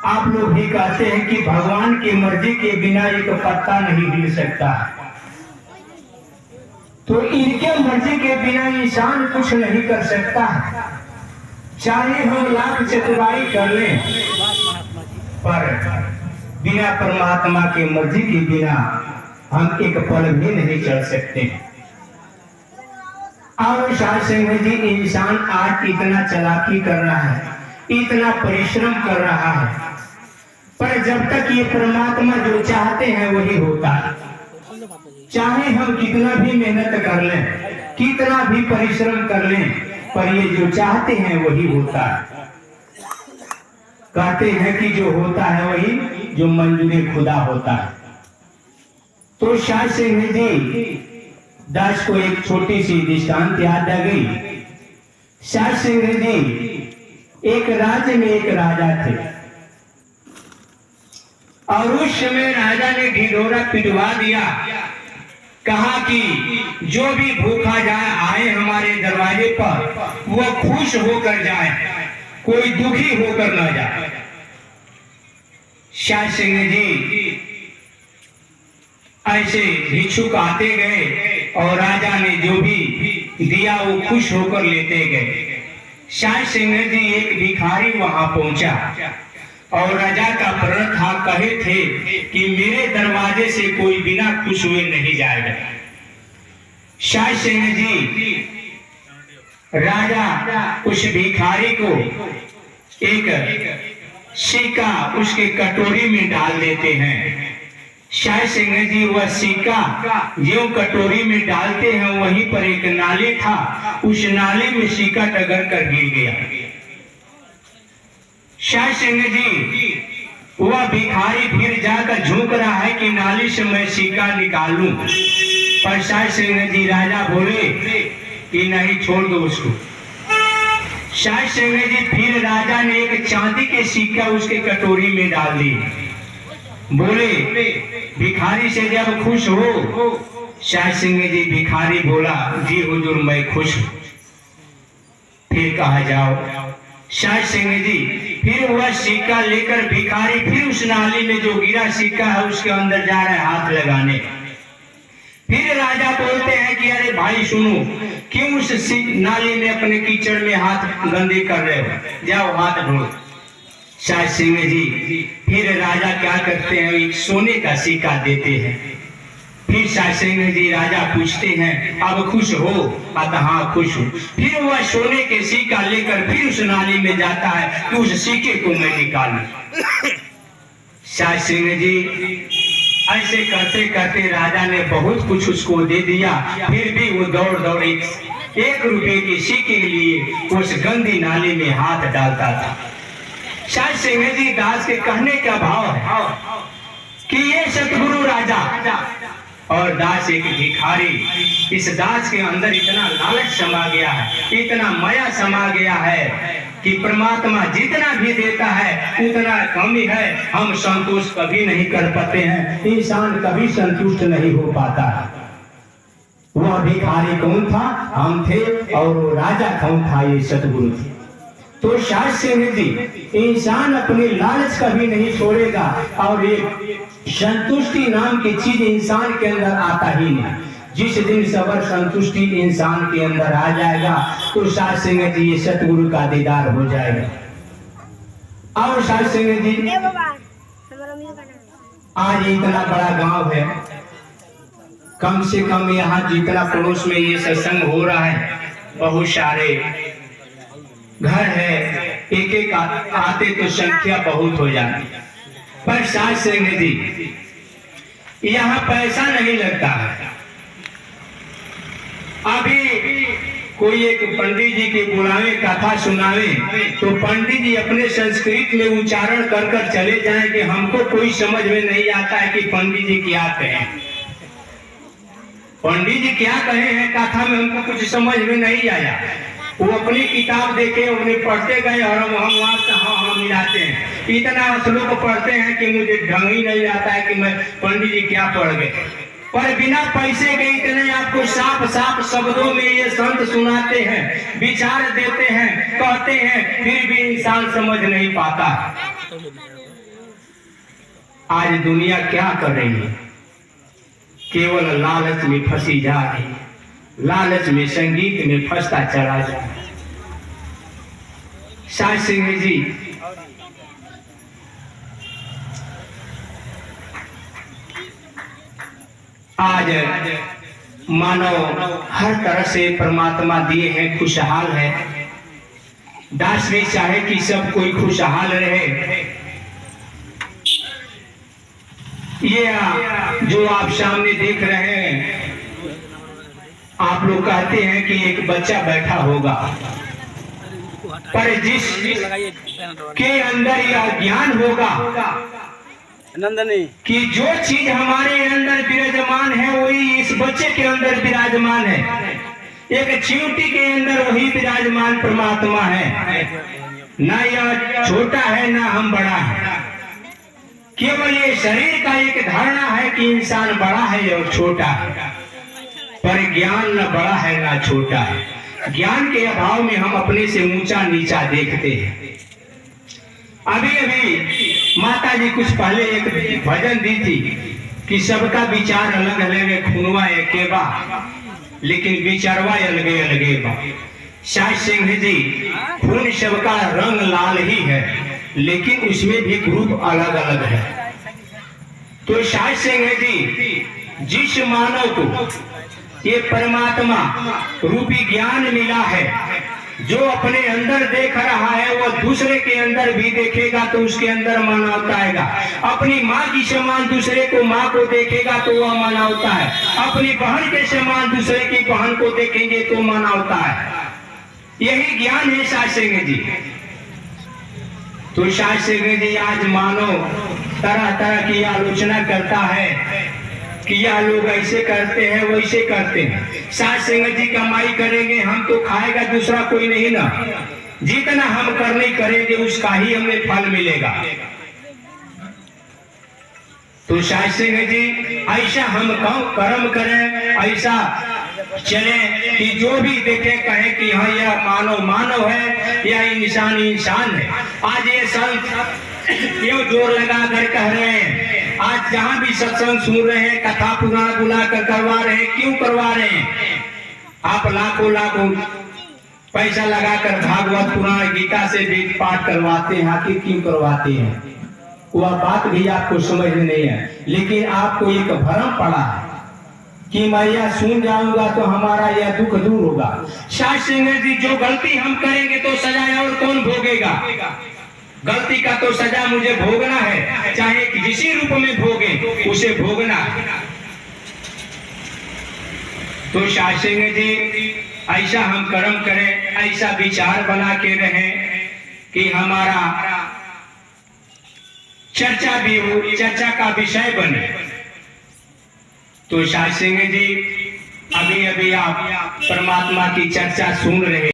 आप लोग भी कहते हैं कि भगवान की मर्जी के बिना एक पत्ता नहीं हिल सकता, तो इनके मर्जी के बिना इंसान कुछ नहीं कर सकता। चाहे हम लाख चतुराई कर लें, पर बिना परमात्मा की मर्जी के बिना हम एक पल भी नहीं चल सकते। और साध संगत जी, इंसान आज इतना चालाकी कर रहा है, इतना परिश्रम कर रहा है, पर जब तक ये परमात्मा जो चाहते हैं वही होता है। चाहे हम कितना भी मेहनत कर लें, कितना भी परिश्रम कर लें, पर ये जो चाहते हैं वही होता है। कहते हैं कि जो होता है वही जो मंजूरी खुदा होता है। तो साध संगत जी, दास को एक छोटी सी दृष्टांत याद आ गई। साध संगत जी, एक राज्य में एक राजा थे और उस समय राजा ने ढिढोरा पिटवा दिया, कहा कि जो भी भूखा जाए आए हमारे दरवाजे पर, वो खुश होकर जाए, कोई दुखी होकर न जाए। साध संगत जी, ऐसे भिक्षुक आते गए और राजा ने जो भी दिया वो खुश होकर लेते गए। साध संगत जी, एक भिखारी वहां पहुंचा और राजा का प्रण था, कहे थे कि मेरे दरवाजे से कोई बिना खुश हुए नहीं जाएगा। साध संगत जी, राजा उस भिखारी को एक सिक्का उसके कटोरी में डाल देते हैं। साध संगत जी, वह सिक्का जो कटोरी में डालते हैं वहीं पर एक नाली था, उस नाली में सिक्का टगर कर गिर गया। साध संगत जी, वह भिखारी फिर जाकर झुक रहा है कि नाली से मैं सिक्का निकाल लूं, पर साध संगत जी, राजा बोले कि नहीं, छोड़ दो उसको। साध संगत जी, फिर राजा ने एक चांदी के सिक्का उसके कटोरी में डाल दी। बोले भिखारी से जब खुश हो? साध संगत जी, भिखारी बोला, जी हुजूर मैं खुश हूं। फिर कहा जाओ। साध संगत जी, फिर वह सिक्का लेकर भिखारी फिर उस नाली में जो गिरा सिक्का है उसके अंदर जा रहा है हाथ लगाने। फिर राजा बोलते हैं कि अरे भाई सुनो, क्यों उस नाली में अपने कीचड़ में हाथ गंदे कर रहे हो, जाओ हाथ धो। साध संगत जी, फिर राजा क्या करते हैं, एक सोने का सिक्का देते हैं। फिर साध संगत जी, राजा पूछते हैं अब खुश हो? आता हाँ खुश हूँ। फिर वह सोने के सिक्का लेकर फिर उस नाली में जाता है कि उस सिक्के को मैं निकालूं। साध संगत जी, ऐसे करते करते राजा ने बहुत कुछ उसको दे दिया, फिर भी वो दौड़ दौड़ एक रुपए के सिक्के के लिए उस गंदी नाली में हाथ डालता था। साध संगत जी, दास के कहने का भाव है कि ये सतगुरु राजा और दास एक भिखारी, इस दास के अंदर इतना लालच समा गया है, इतना माया समा गया है कि परमात्मा जितना भी देता है उतना कम ही है। हम संतुष्ट कभी नहीं कर पाते हैं, इंसान कभी संतुष्ट नहीं हो पाता है। वह भिखारी कौन था? हम थे। और वो राजा कौन था? ये सतगुरु थे। तो साध संगत जी, इंसान अपनी लालच कभी नहीं छोड़ेगा और एक संतुष्टि नाम की चीज इंसान के अंदर आता ही नहीं। जिस दिन सबर संतुष्टि इंसान के अंदर आ जाएगा तो साध संगत जी, ये सतगुरु का दीदार हो जाएगा। और साध संगत जी, आज इतना बड़ा गांव है, कम से कम यहाँ जितना पड़ोस में ये सत्संग हो रहा है, बहुत सारे घर है, एक एक आते तो संख्या बहुत हो जाती। पर साध संगत जी, यहाँ पैसा नहीं लगता है। अभी कोई एक पंडित जी के बुलावे, कथा सुनावे, तो पंडित जी अपने संस्कृत में उच्चारण कर कर चले जाएं कि हमको कोई समझ में नहीं आता है कि पंडित जी क्या कहें। पंडित जी क्या कहे हैं कथा में हमको कुछ समझ में नहीं आया। वो अपनी किताब देखे, उन्हें पढ़ते गए और हम वहां से हाँ मिलाते हैं। इतना श्लोक पढ़ते हैं कि मुझे ढंग ही नहीं आता है कि मैं पंडित जी क्या पढ़ गए। पर बिना पैसे के इतने आपको साफ साफ शब्दों में ये संत सुनाते हैं, विचार देते हैं, कहते हैं, फिर भी इंसान समझ नहीं पाता। आज दुनिया क्या कर रही है? केवल लालच में फंसी जा रही है, लालच में, संगीत में फंसता चला जा रहा है। साज सिंह जी आज मानव हर तरह से परमात्मा दिए हैं, खुशहाल है। दास भी चाहे कि सब कोई खुशहाल रहे। ये जो आप सामने देख रहे हैं, आप लोग कहते हैं कि एक बच्चा बैठा होगा, पर जिस के अंदर यह ज्ञान होगा कि जो चीज हमारे अंदर विराजमान है वही इस बच्चे के अंदर विराजमान है। एक चींटी के अंदर वही विराजमान परमात्मा है। ना यह छोटा है ना हम बड़ा है। केवल ये शरीर का एक धारणा है कि इंसान बड़ा है और छोटा है, पर ज्ञान न बड़ा है ना छोटा है। ज्ञान के अभाव में हम अपने से ऊंचा नीचा देखते हैं। अभी अभी माता जी कुछ पहले एक भजन दी थी कि सबका विचार अलग अलग है, खूनवा एके बा, लेकिन विचारवा अलगे अलगे बा। साज सिंह जी, खून सबका रंग लाल ही है, लेकिन उसमें भी ग्रुप अलग अलग है। तो साज सिंह जी, जिस मानव को ये परमात्मा रूपी ज्ञान मिला है, जो अपने अंदर देख रहा है वह दूसरे के अंदर भी देखेगा तो उसके अंदर मानवता आएगा। अपनी माँ की समान दूसरे को माँ को देखेगा तो वह मानवता है। अपनी बहन के समान दूसरे की बहन को देखेंगे तो मानवता है। यही ज्ञान है साज सिंह जी। तो साज सिंह जी आज मानव तरह तरह की आलोचना करता है कि यह लोग ऐसे करते हैं वैसे करते हैं। साज सिंह जी कमाई करेंगे हम तो खाएगा दूसरा कोई नहीं ना। जितना हम करने करेंगे उसका ही हमें फल मिलेगा। तो साज सिंह जी, ऐसा हम कर्म करें, ऐसा चले कि जो भी देखे कहे कि हाँ यह मानव मानव है, यह इंसान इंसान है। आज ये संत क्यों जोर लगा कर कह रहे हैं, आज जहां भी सत्संग सुन रहे हैं, कथा पुराण बुला कर करवा रहे हैं, क्यों करवा रहे हैं? आप लाखों लाखों पैसा लगाकर भागवत पुराण गीता से भी पाठ करवाते हैं, आखिर क्यों करवाते हैं? वह बात भी आपको समझ में नहीं है, लेकिन आपको एक भ्रम पड़ा है कि मैं यह सुन जाऊंगा तो हमारा यह दुख दूर होगा। साज सिंह जी, जो गलती हम करेंगे तो सजा और कौन भोगेगा? गलती का तो सजा मुझे भोगना है, चाहे किसी रूप में भोगे उसे भोगना है। तो साज सिंह जी, ऐसा हम कर्म करें, ऐसा विचार बना के रहें कि हमारा चर्चा भी हो, चर्चा का विषय बने। तो साज सिंह जी, अभी अभी आप परमात्मा की चर्चा सुन रहे